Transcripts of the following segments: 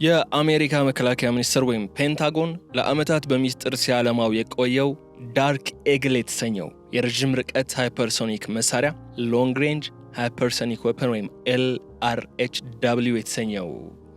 የአሜሪካ መከላከያ ሚኒስቴር ወይም ፔንታጎን ለዓመታት በሚስጥር ሲያለማው የቆየው ዳርክ ኤግል የተሰኘው የረጅም ርቀት ሃይፐርሶኒክ መሳሪያ ሎንግ ሬንጅ ሃይፐርሶኒክ ዌፐን ወይም LRHW የተሰኘው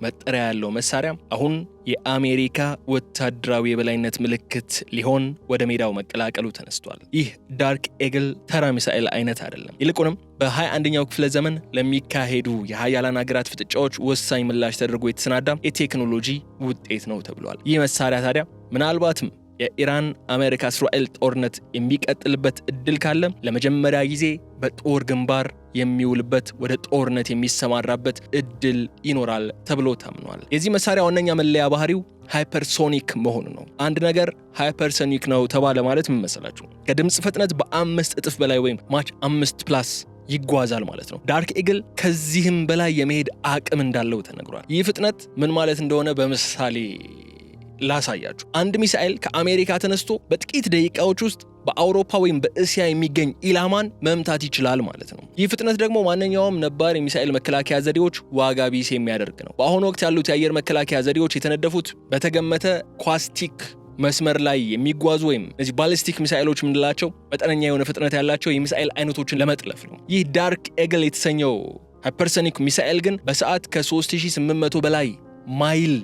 መጠሪያ ያለው መሳሪያ አሁን የአሜሪካ ወታደራዊ የበላይነት ምልክት ሊሆን ወደ ሜዳው መቀላቀሉ ተነስቷል። ይህ ዳርክ ኤግል ተራ ሚሳኤል አይነት አይደለም። ይልቁንም በ21ኛው ክፍለ ዘመን ለሚካሄዱ የሀያላን ሀገራት ፍጥጫዎች ወሳኝ ምላሽ ተደርጎ የተሰናዳ የቴክኖሎጂ ውጤት ነው ተብሏል። ይህ መሳሪያ ታዲያ ምናልባትም የኢራን አሜሪካ እስራኤል ጦርነት የሚቀጥልበት እድል ካለ ለመጀመሪያ ጊዜ በጦር ግንባር የሚውልበት ወደ ጦርነት የሚሰማራበት እድል ይኖራል ተብሎ ታምኗል። የዚህ መሳሪያ ዋነኛ መለያ ባህሪው ሃይፐርሶኒክ መሆኑ ነው። አንድ ነገር ሃይፐርሶኒክ ነው ተባለ ማለት ምን መሰላችሁ? ከድምጽ ፍጥነት በ5 እጥፍ በላይ ወይም ማች 5+ ይጓዛል ማለት ነው። ዳርክ ኤግል ከዚህም በላይ የመሄድ አቅም እንዳለው ተነግሯል። ይህ ፍጥነት ምን ማለት እንደሆነ በምሳሌ ላሳያችሁ። አንድ ሚሳኤል ከአሜሪካ ተነስቶ በጥቂት ደቂቃዎች ውስጥ በአውሮፓ ወይም በእስያ የሚገኝ ኢላማን መምታት ይችላል ማለት ነው። ይህ ፍጥነት ደግሞ ማንኛውም ነባር የሚሳኤል መከላከያ ዘዴዎች ዋጋ ቢስ የሚያደርግ ነው። በአሁኑ ወቅት ያሉት የአየር መከላከያ ዘዴዎች የተነደፉት በተገመተ ኳስቲክ መስመር ላይ የሚጓዙ ወይም እዚህ ባሊስቲክ ሚሳኤሎች ምንላቸው መጠነኛ የሆነ ፍጥነት ያላቸው የሚሳኤል አይነቶችን ለመጥለፍ ነው። ይህ ዳርክ ኤግል የተሰኘው ሃይፐርሶኒክ ሚሳኤል ግን በሰዓት ከ3800 በላይ ማይል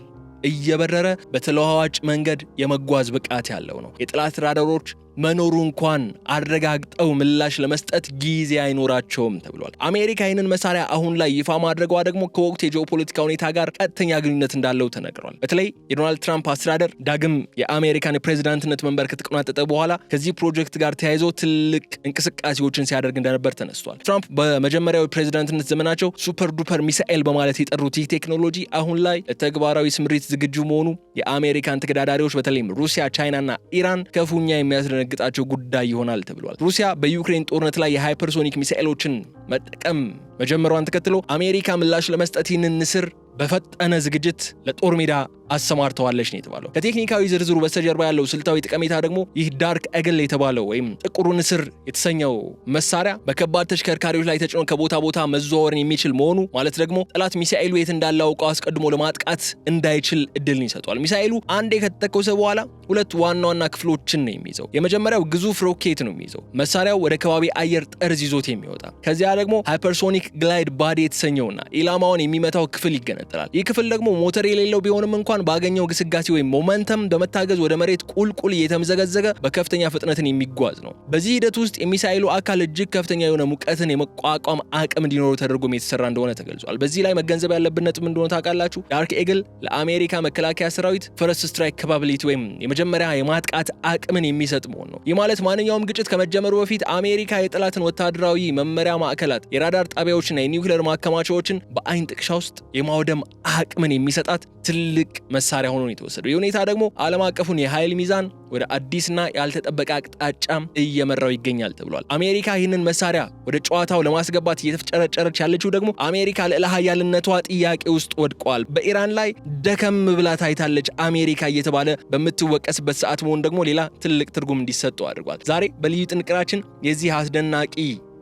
እየበረረ በተለዋዋጭ መንገድ የመጓዝ ብቃት ያለው ነው። የጠላት ራዳሮች መኖሩ እንኳን አረጋግጠው ምላሽ ለመስጠት ጊዜ አይኖራቸውም ተብሏል። አሜሪካ ይህንን መሳሪያ አሁን ላይ ይፋ ማድረጓ ደግሞ ከወቅቱ የጂኦፖለቲካ ሁኔታ ጋር ቀጥተኛ ግንኙነት እንዳለው ተነግሯል። በተለይ የዶናልድ ትራምፕ አስተዳደር ዳግም የአሜሪካን የፕሬዝዳንትነት መንበር ከተቆናጠጠ በኋላ ከዚህ ፕሮጀክት ጋር ተያይዞ ትልቅ እንቅስቃሴዎችን ሲያደርግ እንደነበር ተነስቷል። ትራምፕ በመጀመሪያው የፕሬዝዳንትነት ዘመናቸው ሱፐር ዱፐር ሚሳኤል በማለት የጠሩት ይህ ቴክኖሎጂ አሁን ላይ ለተግባራዊ ስምሪት ዝግጁ መሆኑ የአሜሪካን ተገዳዳሪዎች በተለይም ሩሲያ፣ ቻይናና ኢራን ክፉኛ የሚያስደነግጣቸው ጉዳይ ይሆናል ተብሏል። ሩሲያ በዩክሬን ጦርነት ላይ የሃይፐርሶኒክ ሚሳኤሎችን መጠቀም መጀመሯን ተከትሎ አሜሪካ ምላሽ ለመስጠት ይህንን ንስር በፈጠነ ዝግጅት ለጦር ሜዳ አሰማርተዋለች ነው የተባለው። ከቴክኒካዊ ዝርዝሩ በስተጀርባ ያለው ስልታዊ ጠቀሜታ ደግሞ ይህ ዳርክ ኤግል የተባለው ወይም ጥቁሩ ንስር የተሰኘው መሳሪያ በከባድ ተሽከርካሪዎች ላይ ተጭኖ ከቦታ ቦታ መዘዋወርን የሚችል መሆኑ ማለት ደግሞ ጠላት ሚሳኤሉ የት እንዳለ አውቀው አስቀድሞ ለማጥቃት እንዳይችል እድልን ይሰጧል። ሚሳኤሉ አንዴ ከተተኮሰ በኋላ ሁለት ዋና ዋና ክፍሎችን ነው የሚይዘው። የመጀመሪያው ግዙፍ ሮኬት ነው የሚይዘው፣ መሳሪያው ወደ ከባቢ አየር ጠርዝ ይዞት የሚወጣ። ከዚያ ደግሞ ሃይፐርሶኒክ ግላይድ ባዲ የተሰኘውና ኢላማውን የሚመታው ክፍል ይገነጠላል። ይህ ክፍል ደግሞ ሞተር የሌለው ቢሆንም እንኳን ባገኘው ግስጋሴ ወይም ሞመንተም በመታገዝ ወደ መሬት ቁልቁል እየተምዘገዘገ በከፍተኛ ፍጥነትን የሚጓዝ ነው። በዚህ ሂደት ውስጥ የሚሳኤሉ አካል እጅግ ከፍተኛ የሆነ ሙቀትን የመቋቋም አቅም እንዲኖረው ተደርጎም የተሰራ እንደሆነ ተገልጿል። በዚህ ላይ መገንዘብ ያለብን ነጥብ እንደሆነ ታውቃላችሁ፣ ዳርክ ኤግል ለአሜሪካ መከላከያ ሰራዊት ፈርስት ስትራይክ ካፓቢሊቲ ወይም የመጀመሪያ የማጥቃት አቅምን የሚሰጥ መሆን ነው። ይህ ማለት ማንኛውም ግጭት ከመጀመሩ በፊት አሜሪካ የጠላትን ወታደራዊ መመሪያ ማዕከላት፣ የራዳር ጣቢያዎችና የኒውክሌር ማከማቻዎችን በአይን ጥቅሻ ውስጥ የማውደም አቅምን የሚሰጣት ትልቅ መሳሪያ ሆኖ ነው የተወሰደው። ይህ ሁኔታ ደግሞ ዓለም አቀፉን የኃይል ሚዛን ወደ አዲስና ያልተጠበቀ አቅጣጫም እየመራው ይገኛል ተብሏል። አሜሪካ ይህንን መሳሪያ ወደ ጨዋታው ለማስገባት እየተፍጨረጨረች ያለችው ደግሞ አሜሪካ ልዕለ ኃያልነቷ ጥያቄ ውስጥ ወድቋል፣ በኢራን ላይ ደከም ብላ ታይታለች አሜሪካ እየተባለ በምትወቀስበት ሰዓት መሆን ደግሞ ሌላ ትልቅ ትርጉም እንዲሰጠው አድርጓል። ዛሬ በልዩ ጥንቅራችን የዚህ አስደናቂ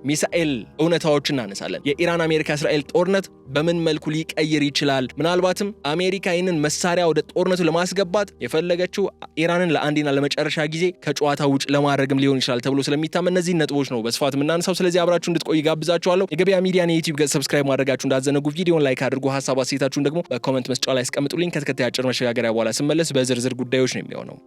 ሚሳኤል እውነታዎችን እናነሳለን። የኢራን አሜሪካ እስራኤል ጦርነት በምን መልኩ ሊቀይር ይችላል? ምናልባትም አሜሪካ ይህንን መሳሪያ ወደ ጦርነቱ ለማስገባት የፈለገችው ኢራንን ለአንዴና ለመጨረሻ ጊዜ ከጨዋታ ውጭ ለማድረግም ሊሆን ይችላል ተብሎ ስለሚታመን እነዚህ ነጥቦች ነው በስፋት የምናነሳው። ስለዚህ አብራችሁ እንድትቆይ ጋብዛችኋለሁ። የገበያ ሚዲያን የዩቲዩብ ገጽ ሰብስክራይብ ማድረጋችሁ እንዳትዘነጉ፣ ቪዲዮን ላይክ አድርጉ፣ ሀሳብ አስተያየታችሁን ደግሞ በኮሜንት መስጫ ላይ አስቀምጡልኝ። ከተከታይ አጭር መሸጋገሪያ በኋላ ስመለስ በዝርዝር ጉዳዮች ነው የሚሆነው።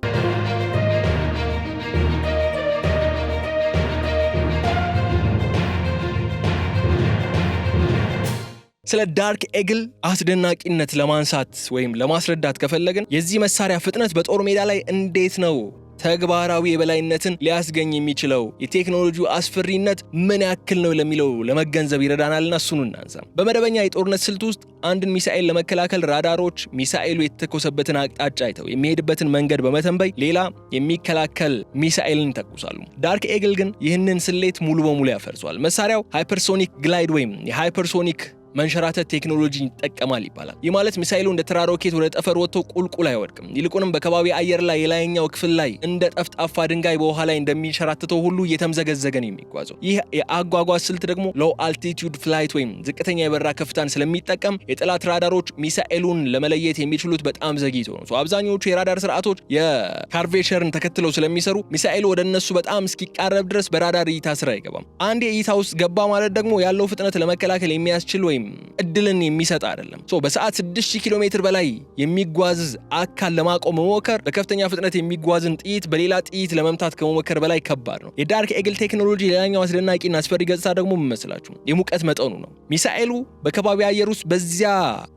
ስለ ዳርክ ኤግል አስደናቂነት ለማንሳት ወይም ለማስረዳት ከፈለግን የዚህ መሳሪያ ፍጥነት በጦር ሜዳ ላይ እንዴት ነው ተግባራዊ የበላይነትን ሊያስገኝ የሚችለው፣ የቴክኖሎጂው አስፈሪነት ምን ያክል ነው ለሚለው ለመገንዘብ ይረዳናልና እሱን እናንሳ። በመደበኛ የጦርነት ስልት ውስጥ አንድን ሚሳኤል ለመከላከል ራዳሮች ሚሳኤሉ የተተኮሰበትን አቅጣጫ አይተው የሚሄድበትን መንገድ በመተንበይ ሌላ የሚከላከል ሚሳኤልን ይተኩሳሉ። ዳርክ ኤግል ግን ይህንን ስሌት ሙሉ በሙሉ ያፈርሷል። መሳሪያው ሃይፐርሶኒክ ግላይድ ወይም የሃይፐርሶኒክ መንሸራተት ቴክኖሎጂን ይጠቀማል ይባላል። ይህ ማለት ሚሳኤሉ እንደ ተራ ሮኬት ወደ ጠፈር ወጥቶ ቁልቁል አይወድቅም። ይልቁንም በከባቢ አየር ላይ የላይኛው ክፍል ላይ እንደ ጠፍጣፋ ድንጋይ በውሃ ላይ እንደሚንሸራተተው ሁሉ እየተምዘገዘገ ነው የሚጓዘው። ይህ የአጓጓዝ ስልት ደግሞ ሎው አልቲቲዩድ ፍላይት ወይም ዝቅተኛ የበረራ ከፍታን ስለሚጠቀም የጠላት ራዳሮች ሚሳኤሉን ለመለየት የሚችሉት በጣም ዘግይቶ ነው። አብዛኞቹ የራዳር ስርዓቶች የካርቬቸርን ተከትለው ስለሚሰሩ ሚሳኤሉ ወደ እነሱ በጣም እስኪቃረብ ድረስ በራዳር እይታ ስር አይገባም። አንድ የእይታ ውስጥ ገባ ማለት ደግሞ ያለው ፍጥነት ለመከላከል የሚያስችል ወይም እድልን የሚሰጥ አይደለም። በሰዓት 6000 ኪሎ ሜትር በላይ የሚጓዝ አካል ለማቆም መሞከር በከፍተኛ ፍጥነት የሚጓዝን ጥይት በሌላ ጥይት ለመምታት ከመሞከር በላይ ከባድ ነው። የዳርክ ኤግል ቴክኖሎጂ ሌላኛው አስደናቂና አስፈሪ ገጽታ ደግሞ ምን መስላችሁ? የሙቀት መጠኑ ነው። ሚሳኤሉ በከባቢ አየር ውስጥ በዚያ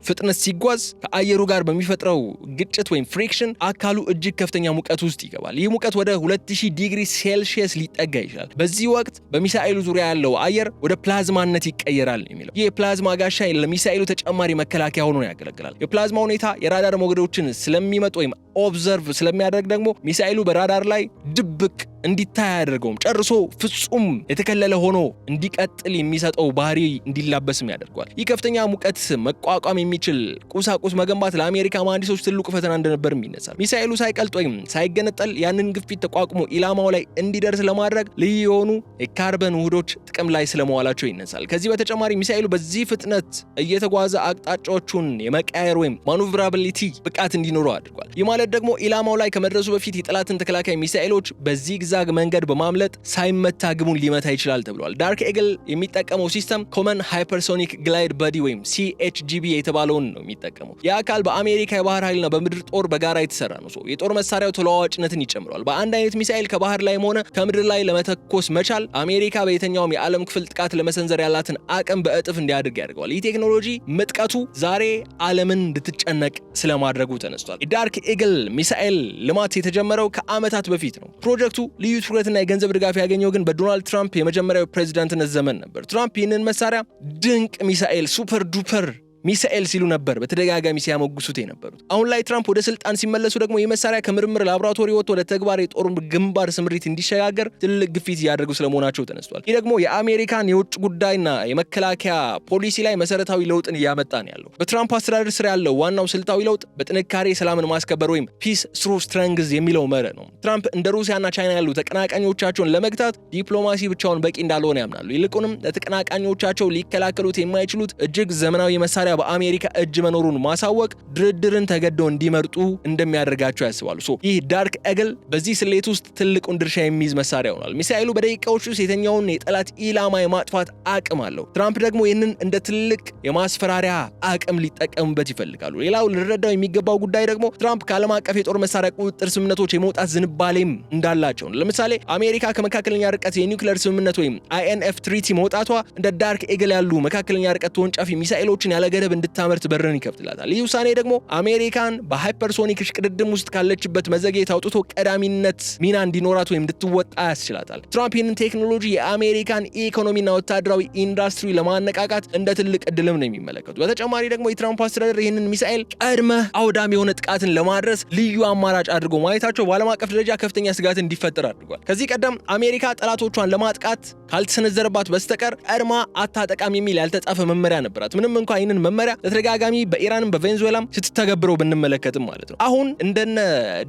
ፍጥነት ሲጓዝ ከአየሩ ጋር በሚፈጥረው ግጭት ወይም ፍሪክሽን አካሉ እጅግ ከፍተኛ ሙቀት ውስጥ ይገባል። ይህ ሙቀት ወደ 2000 ዲግሪ ሴልሺየስ ሊጠጋ ይችላል። በዚህ ወቅት በሚሳኤሉ ዙሪያ ያለው አየር ወደ ፕላዝማነት ይቀየራል የሚለው ይህ የፕላዝማ ጋሻ ለሚሳኤሉ ተጨማሪ መከላከያ ሆኖ ያገለግላል። የፕላዝማ ሁኔታ የራዳር ሞገዶችን ስለሚመጥ ወይም ኦብዘርቭ ስለሚያደርግ ደግሞ ሚሳኤሉ በራዳር ላይ ድብቅ እንዲታይ አያደርገውም። ጨርሶ ፍጹም የተከለለ ሆኖ እንዲቀጥል የሚሰጠው ባህሪ እንዲላበስም ያደርገዋል። ይህ ከፍተኛ ሙቀት መቋቋም የሚችል ቁሳቁስ መገንባት ለአሜሪካ መሐንዲሶች ትልቁ ፈተና እንደነበርም ይነሳል። ሚሳኤሉ ሳይቀልጥ ወይም ሳይገነጠል ያንን ግፊት ተቋቁሞ ኢላማው ላይ እንዲደርስ ለማድረግ ልዩ የሆኑ የካርበን ውህዶች ጥቅም ላይ ስለመዋላቸው ይነሳል። ከዚህ በተጨማሪ ሚሳኤሉ በዚህ ፍጥነት እየተጓዘ አቅጣጫዎቹን የመቀያየር ወይም ማኑቨራቢሊቲ ብቃት እንዲኖረው አድርጓል። ይህ ማለት ደግሞ ኢላማው ላይ ከመድረሱ በፊት የጠላትን ተከላካይ ሚሳኤሎች በዚህ ዛግ መንገድ በማምለጥ ሳይመታ ግቡን ሊመታ ይችላል ተብሏል። ዳርክ ኤግል የሚጠቀመው ሲስተም ኮመን ሃይፐርሶኒክ ግላይድ በዲ ወይም CHGB የተባለውን ነው የሚጠቀመው። የአካል በአሜሪካ የባህር ኃይልና በምድር ጦር በጋራ የተሰራ ነው። የጦር መሳሪያው ተለዋዋጭነትን ይጨምራል። በአንድ አይነት ሚሳኤል ከባህር ላይም ሆነ ከምድር ላይ ለመተኮስ መቻል አሜሪካ በየትኛውም የዓለም ክፍል ጥቃት ለመሰንዘር ያላትን አቅም በእጥፍ እንዲያድግ ያደርገዋል። ይህ ቴክኖሎጂ ምጥቀቱ ዛሬ ዓለምን እንድትጨነቅ ስለማድረጉ ተነስቷል። የዳርክ ኤግል ሚሳኤል ልማት የተጀመረው ከዓመታት በፊት ነው። ፕሮጀክቱ ልዩ ትኩረትና የገንዘብ ድጋፍ ያገኘው ግን በዶናልድ ትራምፕ የመጀመሪያው ፕሬዝዳንትነት ዘመን ነበር። ትራምፕ ይህንን መሳሪያ ድንቅ ሚሳኤል ሱፐር ዱፐር ሚሳኤል ሲሉ ነበር በተደጋጋሚ ሲያሞግሱት የነበሩት። አሁን ላይ ትራምፕ ወደ ስልጣን ሲመለሱ ደግሞ ይህ መሳሪያ ከምርምር ላቦራቶሪ ወጥቶ ወደ ተግባር የጦር ግንባር ስምሪት እንዲሸጋገር ትልቅ ግፊት እያደረጉ ስለመሆናቸው ተነስቷል። ይህ ደግሞ የአሜሪካን የውጭ ጉዳይና የመከላከያ ፖሊሲ ላይ መሰረታዊ ለውጥን እያመጣ ነው ያለው። በትራምፕ አስተዳደር ስር ያለው ዋናው ስልታዊ ለውጥ በጥንካሬ ሰላምን ማስከበር ወይም ፒስ ስሩ ስትሬንግዝ የሚለው መርህ ነው። ትራምፕ እንደ ሩሲያና ቻይና ያሉ ተቀናቃኞቻቸውን ለመግታት ዲፕሎማሲ ብቻውን በቂ እንዳልሆነ ያምናሉ። ይልቁንም ለተቀናቃኞቻቸው ሊከላከሉት የማይችሉት እጅግ ዘመናዊ መሳሪያ በአሜሪካ እጅ መኖሩን ማሳወቅ ድርድርን ተገደው እንዲመርጡ እንደሚያደርጋቸው ያስባሉ። ይህ ዳርክ ኤግል በዚህ ስሌት ውስጥ ትልቁን ድርሻ የሚይዝ መሳሪያ ሆኗል። ሚሳኤሉ በደቂቃዎች ውስጥ የተኛውን የጠላት ኢላማ የማጥፋት አቅም አለው። ትራምፕ ደግሞ ይህንን እንደ ትልቅ የማስፈራሪያ አቅም ሊጠቀሙበት ይፈልጋሉ። ሌላው ልንረዳው የሚገባው ጉዳይ ደግሞ ትራምፕ ከዓለም አቀፍ የጦር መሳሪያ ቁጥጥር ስምምነቶች የመውጣት ዝንባሌም እንዳላቸው ነው። ለምሳሌ አሜሪካ ከመካከለኛ ርቀት የኒውክሌር ስምምነት ወይም INF ትሪቲ መውጣቷ እንደ ዳርክ ኤግል ያሉ መካከለኛ ርቀት ተወንጫፊ ሚሳኤሎችን ያለገደብ እንድታመርት በርን ይከፍትላታል። ይህ ውሳኔ ደግሞ አሜሪካን በሃይፐርሶኒክ እሽቅድድም ውስጥ ካለችበት መዘግየት አውጥቶ ቀዳሚነት ሚና እንዲኖራት ወይም እንድትወጣ ያስችላታል። ትራምፕ ይህንን ቴክኖሎጂ የአሜሪካን ኢኮኖሚና ወታደራዊ ኢንዱስትሪ ለማነቃቃት እንደ ትልቅ እድልም ነው የሚመለከቱ። በተጨማሪ ደግሞ የትራምፕ አስተዳደር ይህንን ሚሳኤል ቀድመ አውዳሚ የሆነ ጥቃትን ለማድረስ ልዩ አማራጭ አድርጎ ማየታቸው በዓለም አቀፍ ደረጃ ከፍተኛ ስጋት እንዲፈጠር አድርጓል። ከዚህ ቀደም አሜሪካ ጠላቶቿን ለማጥቃት ካልተሰነዘረባት በስተቀር ቀድማ አታጠቃም የሚል ያልተጻፈ መመሪያ ነበራት። ምንም እንኳን ይህንን መመሪያ ለተደጋጋሚ በኢራንም በቬንዙዌላም ስትተገብረው ብንመለከትም ማለት ነው። አሁን እንደነ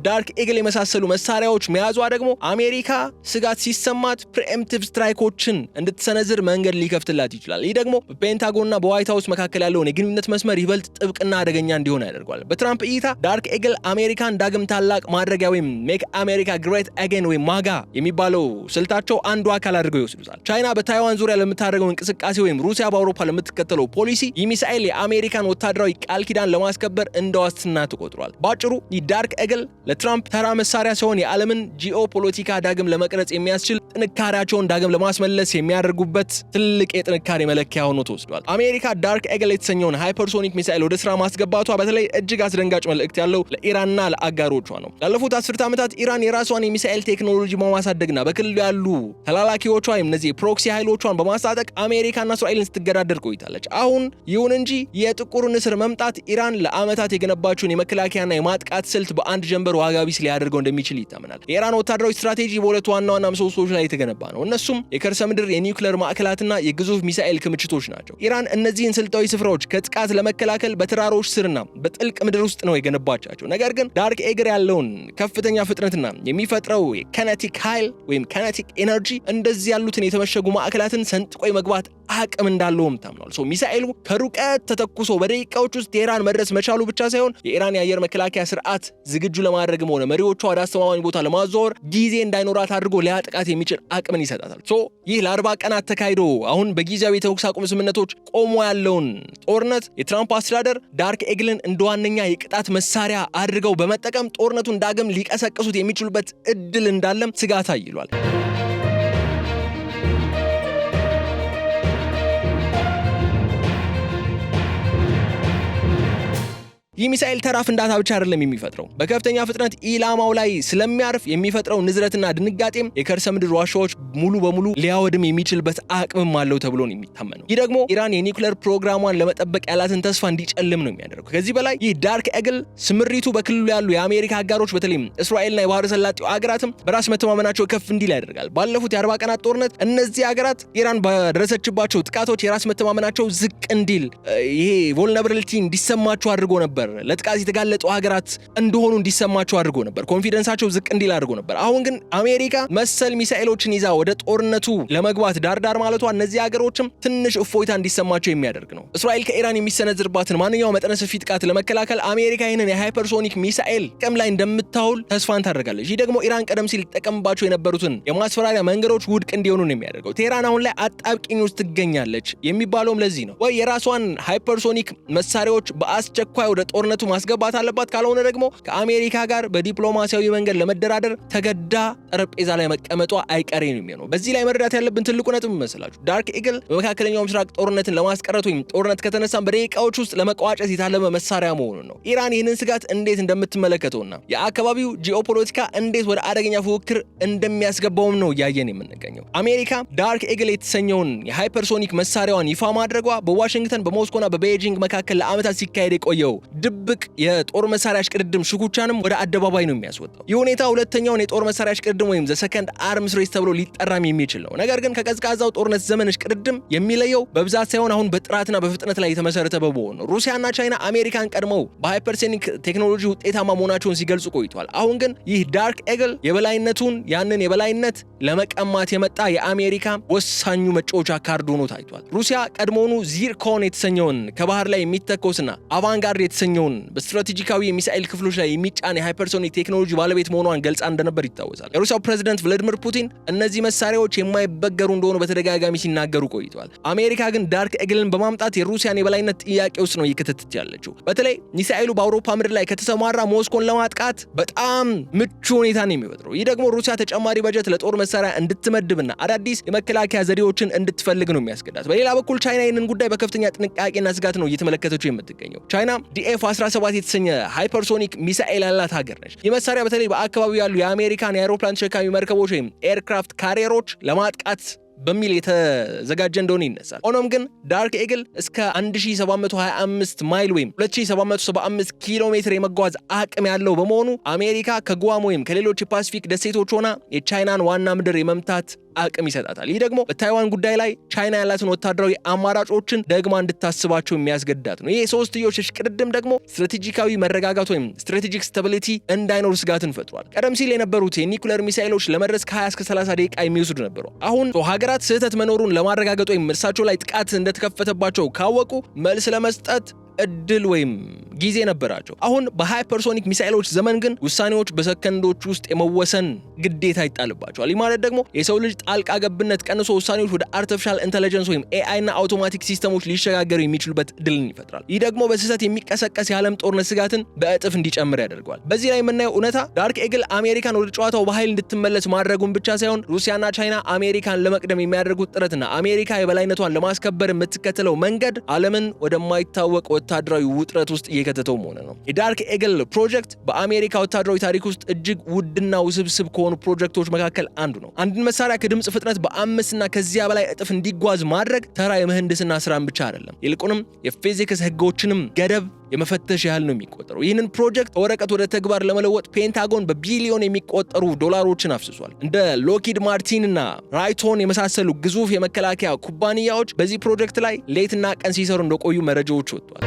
ዳርክ ኤግል የመሳሰሉ መሳሪያዎች መያዟ ደግሞ አሜሪካ ስጋት ሲሰማት ፕሪኤምፕቲቭ ስትራይኮችን እንድትሰነዝር መንገድ ሊከፍትላት ይችላል። ይህ ደግሞ በፔንታጎንና በዋይት ሃውስ መካከል ያለውን የግንኙነት መስመር ይበልጥ ጥብቅና አደገኛ እንዲሆን ያደርገዋል። በትራምፕ እይታ ዳርክ ኤግል አሜሪካን ዳግም ታላቅ ማድረጊያ ወይም ሜክ አሜሪካ ግሬት አጌን ወይም ማጋ የሚባለው ስልታቸው አንዱ አካል አድርገው ይወስዱታል። ቻይና በታይዋን ዙሪያ ለምታደርገው እንቅስቃሴ ወይም ሩሲያ በአውሮፓ ለምትከተለው ፖሊሲ ይህ ሚሳኤል የአሜሪካን ወታደራዊ ቃል ኪዳን ለማስከበር እንደ ዋስትና ተቆጥሯል። ባጭሩ ዳርክ ኤግል ለትራምፕ ተራ መሳሪያ ሲሆን የዓለምን ጂኦፖለቲካ ዳግም ለመቅረጽ የሚያስችል ጥንካሬያቸውን ዳግም ለማስመለስ የሚያደርጉበት ትልቅ የጥንካሬ መለኪያ ሆኖ ተወስዷል። አሜሪካ ዳርክ ኤግል የተሰኘውን ሃይፐርሶኒክ ሚሳኤል ወደ ስራ ማስገባቷ በተለይ እጅግ አስደንጋጭ መልእክት ያለው ለኢራንና ለአጋሮቿ ነው። ላለፉት 10 ዓመታት ኢራን የራሷን የሚሳኤል ቴክኖሎጂ በማሳደግና በክልሉ ያሉ ተላላኪዎቿ ወይም እነዚህ ፕሮክሲ ኃይሎቿን በማስታጠቅ አሜሪካና እስራኤልን ስትገዳደር ቆይታለች። አሁን ይሁን እንጂ የጥቁር ንስር መምጣት ኢራን ለዓመታት የገነባችውን የመከላከያና የማጥቃት ስልት በአንድ ጀንበር ዋጋ ቢስ ሊያደርገው እንደሚችል ይታመናል። የኢራን ወታደራዊ ስትራቴጂ በሁለት ዋና ምሰሶች ላይ የተገነባ ነው። እነሱም የከርሰ ምድር የኒውክሌር ማዕከላትና የግዙፍ ሚሳኤል ክምችቶች ናቸው። ኢራን እነዚህን ስልታዊ ስፍራዎች ከጥቃት ለመከላከል በተራሮች ስርና በጥልቅ ምድር ውስጥ ነው የገነባቻቸው። ነገር ግን ዳርክ ኤግል ያለውን ከፍተኛ ፍጥነትና የሚፈጥረው የካይኔቲክ ኃይል ወይም ካይኔቲክ ኤነርጂ እንደዚህ ያሉትን የተመሸጉ ማዕከላትን ሰንጥቆ የመግባት አቅም እንዳለውም ታምኗል። ሚሳኤሉ ከሩቀት ተተኩሶ በደቂቃዎች ውስጥ ቴህራን መድረስ መቻሉ ብቻ ሳይሆን የኢራን የአየር መከላከያ ስርዓት ዝግጁ ለማድረግም ሆነ መሪዎቿ ወደ አስተማማኝ ቦታ ለማዘዋወር ጊዜ እንዳይኖራት አድርጎ ሊያጠቃት የሚችል አቅምን ይሰጣታል። ይህ ለ40 ቀናት ተካሂዶ አሁን በጊዜያዊ የተኩስ አቁም ስምምነቶች ቆሞ ያለውን ጦርነት የትራምፕ አስተዳደር ዳርክ ኤግልን እንደ ዋነኛ የቅጣት መሳሪያ አድርገው በመጠቀም ጦርነቱን ዳግም ሊቀሰቅሱት የሚችሉበት እድል እንዳለም ስጋት አይሏል። ይህ ሚሳኤል ተራ ፍንዳታ ብቻ አይደለም የሚፈጥረው። በከፍተኛ ፍጥነት ኢላማው ላይ ስለሚያርፍ የሚፈጥረው ንዝረትና ድንጋጤም የከርሰ ምድር ዋሻዎች ሙሉ በሙሉ ሊያወድም የሚችልበት አቅምም አለው ተብሎ ነው የሚታመነው። ይህ ደግሞ ኢራን የኒውክሌር ፕሮግራሟን ለመጠበቅ ያላትን ተስፋ እንዲጨልም ነው የሚያደርገው። ከዚህ በላይ ይህ ዳርክ ኤግል ስምሪቱ በክልሉ ያሉ የአሜሪካ አጋሮች በተለይም እስራኤልና የባህረ ሰላጤው አገራትም በራስ መተማመናቸው ከፍ እንዲል ያደርጋል። ባለፉት የ40 ቀናት ጦርነት እነዚህ አገራት ኢራን በደረሰችባቸው ጥቃቶች የራስ መተማመናቸው ዝቅ እንዲል ይሄ ቮልነራቢሊቲ እንዲሰማቸው አድርጎ ነበር። ለጥቃት የተጋለጡ ሀገራት እንደሆኑ እንዲሰማቸው አድርጎ ነበር። ኮንፊደንሳቸው ዝቅ እንዲል አድርጎ ነበር። አሁን ግን አሜሪካ መሰል ሚሳኤሎችን ይዛ ወደ ጦርነቱ ለመግባት ዳርዳር ማለቷ እነዚህ ሀገሮችም ትንሽ እፎይታ እንዲሰማቸው የሚያደርግ ነው። እስራኤል ከኢራን የሚሰነዝርባትን ማንኛውም መጠነ ሰፊ ጥቃት ለመከላከል አሜሪካ ይህንን የሃይፐርሶኒክ ሚሳኤል ጥቅም ላይ እንደምታውል ተስፋን ታደርጋለች። ይህ ደግሞ ኢራን ቀደም ሲል ተጠቀምባቸው የነበሩትን የማስፈራሪያ መንገዶች ውድቅ እንዲሆኑ ነው የሚያደርገው። ቴህራን አሁን ላይ አጣብቂኝ ውስጥ ትገኛለች የሚባለውም ለዚህ ነው። ወይ የራሷን ሃይፐርሶኒክ መሳሪያዎች በአስቸኳይ ወደ ጦርነቱ ማስገባት አለባት፣ ካልሆነ ደግሞ ከአሜሪካ ጋር በዲፕሎማሲያዊ መንገድ ለመደራደር ተገዳ ጠረጴዛ ላይ መቀመጧ አይቀሬ ነው የሚሆነው። በዚህ ላይ መረዳት ያለብን ትልቁ ነጥብ መሰላችሁ ዳርክ ኤግል በመካከለኛው ምስራቅ ጦርነትን ለማስቀረት ወይም ጦርነት ከተነሳም በደቂቃዎች ውስጥ ለመቋጨት የታለመ መሳሪያ መሆኑን ነው። ኢራን ይህንን ስጋት እንዴት እንደምትመለከተውና የአካባቢው ጂኦፖለቲካ እንዴት ወደ አደገኛ ፉክክር እንደሚያስገባውም ነው እያየን የምንገኘው። አሜሪካ ዳርክ ኤግል የተሰኘውን የሃይፐርሶኒክ መሳሪያዋን ይፋ ማድረጓ በዋሽንግተን በሞስኮና በቤጂንግ መካከል ለዓመታት ሲካሄድ የቆየው ድብቅ የጦር መሳሪያ ሽቅድድም ሽኩቻንም ወደ አደባባይ ነው የሚያስወጣው። ይህ ሁኔታ ሁለተኛውን የጦር መሳሪያ ሽቅድድም ወይም ዘ ሰከንድ አርምስ ሬስ ተብሎ ሊጠራም የሚችል ነው። ነገር ግን ከቀዝቃዛው ጦርነት ዘመን ሽቅድድም የሚለየው በብዛት ሳይሆን አሁን በጥራትና በፍጥነት ላይ የተመሰረተ በመሆኑ ነው። ሩሲያና ቻይና አሜሪካን ቀድመው በሃይፐርሶኒክ ቴክኖሎጂ ውጤታማ መሆናቸውን ሲገልጹ ቆይቷል። አሁን ግን ይህ ዳርክ ኤግል ያንን የበላይነት ለመቀማት የመጣ የአሜሪካ ወሳኙ መጫወቻ ካርድ ሆኖ ታይቷል። ሩሲያ ቀድሞውኑ ዚርኮን የተሰኘውን ከባህር ላይ የሚተኮስና አቫንጋርድ የተሰኘውን በስትራቴጂካዊ የሚሳኤል ክፍሎች ላይ የሚጫን የሃይፐርሶኒክ ቴክኖሎጂ ባለቤት መሆኗን ገልጻ እንደነበር ይታወሳል። የሩሲያው ፕሬዝዳንት ቭላዲሚር ፑቲን እነዚህ መሳሪያዎች የማይበገሩ እንደሆኑ በተደጋጋሚ ሲናገሩ ቆይተዋል። አሜሪካ ግን ዳርክ ኤግልን በማምጣት የሩሲያን የበላይነት ጥያቄ ውስጥ ነው እየከተተች ያለችው። በተለይ ሚሳኤሉ በአውሮፓ ምድር ላይ ከተሰማራ ሞስኮን ለማጥቃት በጣም ምቹ ሁኔታን የሚፈጥረው። ይህ ደግሞ ሩሲያ ተጨማሪ በጀት ለጦር መሳሪያ እንድትመድብና አዳዲስ የመከላከያ ዘዴዎችን እንድትፈልግ ነው የሚያስገዳት። በሌላ በኩል ቻይና ይህንን ጉዳይ በከፍተኛ ጥንቃቄና ስጋት ነው እየተመለከተችው የምትገኘው። ቻይና DF-17 የተሰኘ ሃይፐርሶኒክ ሚሳኤል ያላት ሀገር ነች። ይህ መሳሪያ በተለይ በአካባቢው ያሉ የአሜሪካን የአውሮፕላን ተሸካሚ መርከቦች ወይም ኤርክራፍት ካሪየሮች ለማጥቃት በሚል የተዘጋጀ እንደሆነ ይነሳል። ሆኖም ግን ዳርክ ኤግል እስከ 1725 ማይል ወይም 2775 ኪሎ ሜትር የመጓዝ አቅም ያለው በመሆኑ አሜሪካ ከጓም ወይም ከሌሎች የፓሲፊክ ደሴቶች ሆና የቻይናን ዋና ምድር የመምታት አቅም ይሰጣታል። ይህ ደግሞ በታይዋን ጉዳይ ላይ ቻይና ያላትን ወታደራዊ አማራጮችን ደግማ እንድታስባቸው የሚያስገዳት ነው። ይህ ሶስትዮሽ እሽቅድድም ደግሞ ስትራቴጂካዊ መረጋጋት ወይም ስትራቴጂክ ስታቢሊቲ እንዳይኖር ስጋትን ፈጥሯል። ቀደም ሲል የነበሩት የኒኩሌር ሚሳኤሎች ለመድረስ ከ20 እስከ 30 ደቂቃ የሚወስዱ ነበሩ። አሁን ሀገራት ስህተት መኖሩን ለማረጋገጥ ወይም እርሳቸው ላይ ጥቃት እንደተከፈተባቸው ካወቁ መልስ ለመስጠት እድል ወይም ጊዜ ነበራቸው። አሁን በሃይፐርሶኒክ ሚሳኤሎች ዘመን ግን ውሳኔዎች በሰከንዶች ውስጥ የመወሰን ግዴታ ይጣልባቸዋል። ይህ ማለት ደግሞ የሰው ልጅ ጣልቃ ገብነት ቀንሶ ውሳኔዎች ወደ አርቲፊሻል ኢንተለጀንስ ወይም AI እና አውቶማቲክ ሲስተሞች ሊሸጋገሩ የሚችሉበት እድልን ይፈጥራል። ይህ ደግሞ በስህተት የሚቀሰቀስ የዓለም ጦርነት ስጋትን በእጥፍ እንዲጨምር ያደርገዋል። በዚህ ላይ የምናየው እውነታ ዳርክ ኤግል አሜሪካን ወደ ጨዋታው በኃይል እንድትመለስ ማድረጉን ብቻ ሳይሆን ሩሲያና ቻይና አሜሪካን ለመቅደም የሚያደርጉት ጥረትና አሜሪካ የበላይነቷን ለማስከበር የምትከተለው መንገድ ዓለምን ወደማይታወቅ ወታደራዊ ውጥረት ውስጥ እየከተተው መሆኑ ነው። የዳርክ ኤግል ፕሮጀክት በአሜሪካ ወታደራዊ ታሪክ ውስጥ እጅግ ውድና ውስብስብ ከሆኑ ፕሮጀክቶች መካከል አንዱ ነው። አንድን መሳሪያ ከድምጽ ፍጥነት በ5 እና ከዚያ በላይ እጥፍ እንዲጓዝ ማድረግ ተራ የምህንድስና ስራን ብቻ አይደለም፣ ይልቁንም የፊዚክስ ህጎችንም ገደብ የመፈተሽ ያህል ነው የሚቆጠረው። ይህንን ፕሮጀክት ከወረቀት ወደ ተግባር ለመለወጥ ፔንታጎን በቢሊዮን የሚቆጠሩ ዶላሮችን አፍስሷል። እንደ ሎኪድ ማርቲን እና ራይቶን የመሳሰሉ ግዙፍ የመከላከያ ኩባንያዎች በዚህ ፕሮጀክት ላይ ሌትና ቀን ሲሰሩ እንደቆዩ መረጃዎች ወጥቷል።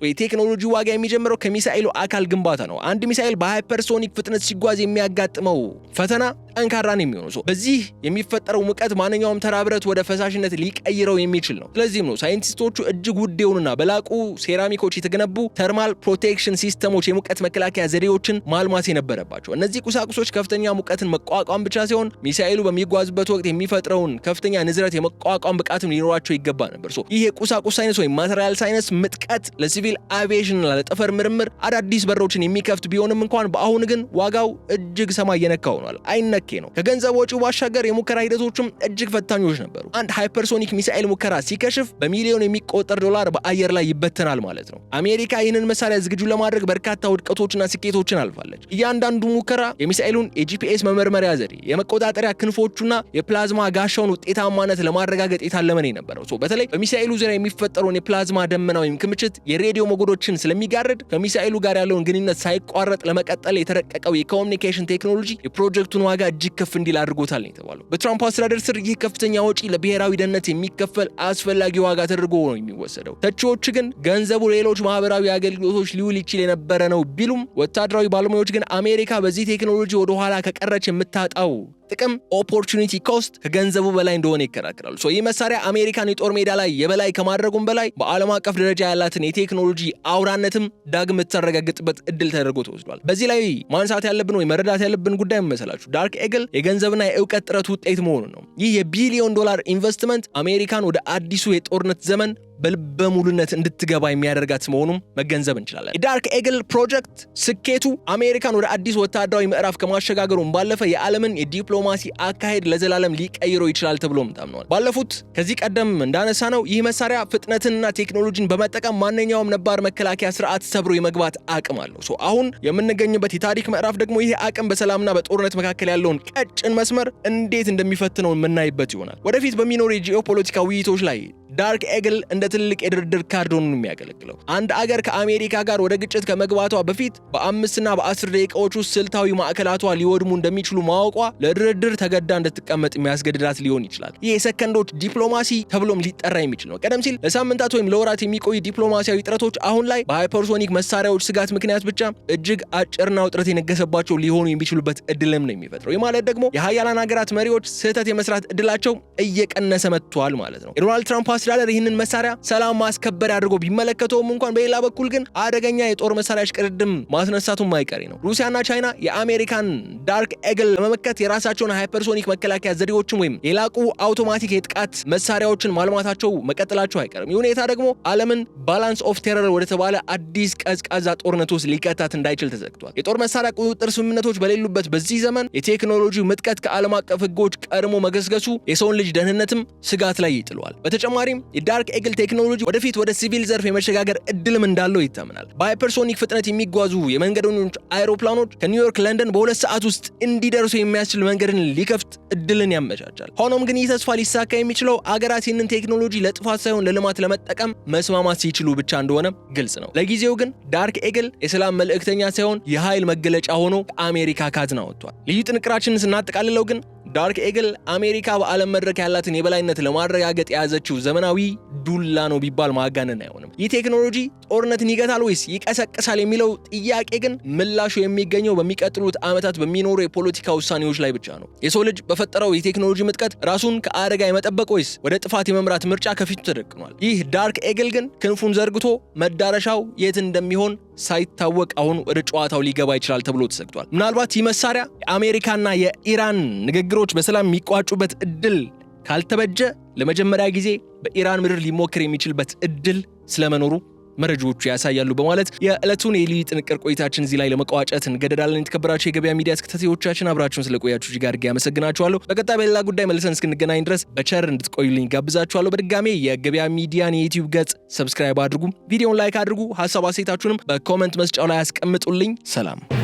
የቴክኖሎጂ ዋጋ የሚጀምረው ከሚሳኤሉ አካል ግንባታ ነው። አንድ ሚሳኤል በሃይፐርሶኒክ ፍጥነት ሲጓዝ የሚያጋጥመው ፈተና ጠንካራ ነው የሚሆነው። በዚህ የሚፈጠረው ሙቀት ማንኛውም ተራ ብረት ወደ ፈሳሽነት ሊቀይረው የሚችል ነው። ስለዚህም ነው ሳይንቲስቶቹ እጅግ ውድ የሆኑና በላቁ ሴራሚኮች የተገነቡ ተርማል ፕሮቴክሽን ሲስተሞች የሙቀት መከላከያ ዘዴዎችን ማልማት የነበረባቸው። እነዚህ ቁሳቁሶች ከፍተኛ ሙቀትን መቋቋም ብቻ ሳይሆን ሚሳኤሉ በሚጓዝበት ወቅት የሚፈጥረውን ከፍተኛ ንዝረት የመቋቋም ብቃትም ሊኖራቸው ይገባ ነበር። ይህ የቁሳቁስ ሳይንስ ወይም ማቴሪያል ሳይንስ ምጥቀት ለሲቪል አቪዬሽን እና ለጠፈር ምርምር አዳዲስ በሮችን የሚከፍት ቢሆንም እንኳን በአሁን ግን ዋጋው እጅግ ሰማይ የነካ ሆኗል። አይነኬ ነው። ከገንዘብ ወጪው ባሻገር የሙከራ ሂደቶችም እጅግ ፈታኞች ነበሩ። አንድ ሃይፐርሶኒክ ሚሳኤል ሙከራ ሲከሽፍ በሚሊዮን የሚቆጠር ዶላር በአየር ላይ ይበተናል ማለት ነው። አሜሪካ ይህንን መሳሪያ ዝግጁ ለማድረግ በርካታ ውድቀቶችና ስኬቶችን አልፋለች። እያንዳንዱ ሙከራ የሚሳኤሉን የጂፒኤስ መመርመሪያ ዘዴ፣ የመቆጣጠሪያ ክንፎቹና የፕላዝማ ጋሻውን ውጤታማነት ለማረጋገጥ የታለመ ነው የነበረው። በተለይ በሚሳኤሉ ዙሪያ የሚፈጠረውን የፕላዝማ ደመና ወይም ክምችት የሬዲዮ ሞገዶችን ስለሚጋርድ ከሚሳኤሉ ጋር ያለውን ግንኙነት ሳይቋረጥ ለመቀጠል የተረቀቀው የኮሙኒኬሽን ቴክኖሎጂ የፕሮጀክቱን ዋጋ እጅግ ከፍ እንዲል አድርጎታል ነው የተባለው። በትራምፕ አስተዳደር ስር ይህ ከፍተኛ ወጪ ለብሔራዊ ደህንነት የሚከፈል አስፈላጊ ዋጋ ተደርጎ ነው የሚወሰደው። ተቺዎች ግን ገንዘቡ ሌሎች ማህበራዊ አገልግሎቶች ሊውል ይችል የነበረ ነው ቢሉም ወታደራዊ ባለሙያዎች ግን አሜሪካ በዚህ ቴክኖሎጂ ወደ ኋላ ከቀረች የምታጣው ጥቅም ኦፖርቹኒቲ ኮስት ከገንዘቡ በላይ እንደሆነ ይከራከራሉ። ይህ መሳሪያ አሜሪካን የጦር ሜዳ ላይ የበላይ ከማድረጉም በላይ በዓለም አቀፍ ደረጃ ያላትን የቴክኖሎጂ አውራነትም ዳግም የምታረጋግጥበት እድል ተደርጎ ተወስዷል። በዚህ ላይ ማንሳት ያለብን ወይ መረዳት ያለብን ጉዳይ መሰላችሁ ዳርክ ኤግል የገንዘብና የእውቀት ጥረት ውጤት መሆኑ ነው። ይህ የቢሊዮን ዶላር ኢንቨስትመንት አሜሪካን ወደ አዲሱ የጦርነት ዘመን በልበ ሙሉነት እንድትገባ የሚያደርጋት መሆኑም መገንዘብ እንችላለን። የዳርክ ኤግል ፕሮጀክት ስኬቱ አሜሪካን ወደ አዲስ ወታደራዊ ምዕራፍ ከማሸጋገሩም ባለፈ የዓለምን የዲፕሎማሲ አካሄድ ለዘላለም ሊቀይረው ይችላል ተብሎም ታምኗል። ባለፉት ከዚህ ቀደም እንዳነሳ ነው ይህ መሳሪያ ፍጥነትንና ቴክኖሎጂን በመጠቀም ማንኛውም ነባር መከላከያ ስርዓት ሰብሮ የመግባት አቅም አለው። አሁን የምንገኝበት የታሪክ ምዕራፍ ደግሞ ይህ አቅም በሰላምና በጦርነት መካከል ያለውን ቀጭን መስመር እንዴት እንደሚፈትነው የምናይበት ይሆናል። ወደፊት በሚኖሩ የጂኦፖለቲካ ውይይቶች ላይ ዳርክ ኤግል እንደ ትልቅ የድርድር ካርድ ሆኖ የሚያገለግለው አንድ አገር ከአሜሪካ ጋር ወደ ግጭት ከመግባቷ በፊት በ5 እና በ10 ደቂቃዎች ውስጥ ስልታዊ ማዕከላቷ ሊወድሙ እንደሚችሉ ማወቋ ለድርድር ተገዳ እንድትቀመጥ የሚያስገድዳት ሊሆን ይችላል። ይህ የሰከንዶች ዲፕሎማሲ ተብሎም ሊጠራ የሚችል ነው። ቀደም ሲል ለሳምንታት ወይም ለወራት የሚቆዩ ዲፕሎማሲያዊ ጥረቶች አሁን ላይ በሃይፐርሶኒክ መሳሪያዎች ስጋት ምክንያት ብቻ እጅግ አጭርና ውጥረት የነገሰባቸው ሊሆኑ የሚችሉበት እድልም ነው የሚፈጥረው። ይህ ማለት ደግሞ የሀያላን ሀገራት መሪዎች ስህተት የመስራት እድላቸው እየቀነሰ መጥቷል ማለት ነው። የዶናልድ ትራምፕ አስተዳደር ይህንን መሳሪያ ሰላም ማስከበር አድርጎ ቢመለከተውም እንኳን በሌላ በኩል ግን አደገኛ የጦር መሳሪያ እሽቅድድም ማስነሳቱም ማይቀሪ ነው። ሩሲያና ቻይና የአሜሪካን ዳርክ ኤግል ለመመከት የራሳቸውን ሃይፐርሶኒክ መከላከያ ዘዴዎችን ወይም የላቁ አውቶማቲክ የጥቃት መሳሪያዎችን ማልማታቸው መቀጠላቸው አይቀርም። ይህ ሁኔታ ደግሞ ዓለምን ባላንስ ኦፍ ቴረር ወደ ተባለ አዲስ ቀዝቃዛ ጦርነት ውስጥ ሊከታት እንዳይችል ተዘግቷል። የጦር መሳሪያ ቁጥጥር ስምምነቶች በሌሉበት በዚህ ዘመን የቴክኖሎጂ ምጥቀት ከዓለም አቀፍ ህጎች ቀድሞ መገስገሱ የሰውን ልጅ ደህንነትም ስጋት ላይ ይጥለዋል። በተጨማሪም የዳርክ ኤግል ቴክኖሎጂ ወደፊት ወደ ሲቪል ዘርፍ የመሸጋገር እድልም እንዳለው ይታመናል። በሃይፐርሶኒክ ፍጥነት የሚጓዙ የመንገደኞች አይሮፕላኖች ከኒውዮርክ ለንደን በ2 ሰዓት ውስጥ እንዲደርሱ የሚያስችል መንገድን ሊከፍት እድልን ያመቻቻል። ሆኖም ግን ይህ ተስፋ ሊሳካ የሚችለው አገራት ይህንን ቴክኖሎጂ ለጥፋት ሳይሆን ለልማት ለመጠቀም መስማማት ሲችሉ ብቻ እንደሆነ ግልጽ ነው። ለጊዜው ግን ዳርክ ኤግል የሰላም መልእክተኛ ሳይሆን የኃይል መገለጫ ሆኖ ከአሜሪካ ካዝና ወጥቷል። ልዩ ጥንቅራችንን ስናጠቃልለው ግን ዳርክ ኤግል አሜሪካ በዓለም መድረክ ያላትን የበላይነት ለማረጋገጥ የያዘችው ዘመናዊ ዱላ ነው ቢባል ማጋነን አይሆንም። ይህ ቴክኖሎጂ ጦርነትን ይገታል ወይስ ይቀሰቅሳል የሚለው ጥያቄ ግን ምላሹ የሚገኘው በሚቀጥሉት ዓመታት በሚኖሩ የፖለቲካ ውሳኔዎች ላይ ብቻ ነው። የሰው ልጅ በፈጠረው የቴክኖሎጂ ምጥቀት ራሱን ከአደጋ የመጠበቅ ወይስ ወደ ጥፋት የመምራት ምርጫ ከፊቱ ተደቅኗል። ይህ ዳርክ ኤግል ግን ክንፉን ዘርግቶ መዳረሻው የት እንደሚሆን ሳይታወቅ አሁን ወደ ጨዋታው ሊገባ ይችላል ተብሎ ተሰግቷል። ምናልባት ይህ መሳሪያ የአሜሪካና የኢራን ንግግሮች በሰላም የሚቋጩበት እድል ካልተበጀ ለመጀመሪያ ጊዜ በኢራን ምድር ሊሞክር የሚችልበት እድል ስለመኖሩ መረጃዎቹ ያሳያሉ በማለት የዕለቱን የልዩ ጥንቅር ቆይታችን እዚህ ላይ ለመቋጨት እንገደዳለን። የተከበራችሁ የገበያ ሚዲያ ተከታታዮቻችን አብራችሁን ስለቆያችሁ እጅግ አድርጌ አመሰግናችኋለሁ። በቀጣይ በሌላ ጉዳይ መልሰን እስክንገናኝ ድረስ በቸር እንድትቆዩልኝ ጋብዛችኋለሁ። በድጋሜ የገበያ ሚዲያን የዩቲዩብ ገጽ ሰብስክራይብ አድርጉ፣ ቪዲዮውን ላይክ አድርጉ፣ ሐሳብ አስተያየታችሁንም በኮሜንት መስጫው ላይ አስቀምጡልኝ። ሰላም።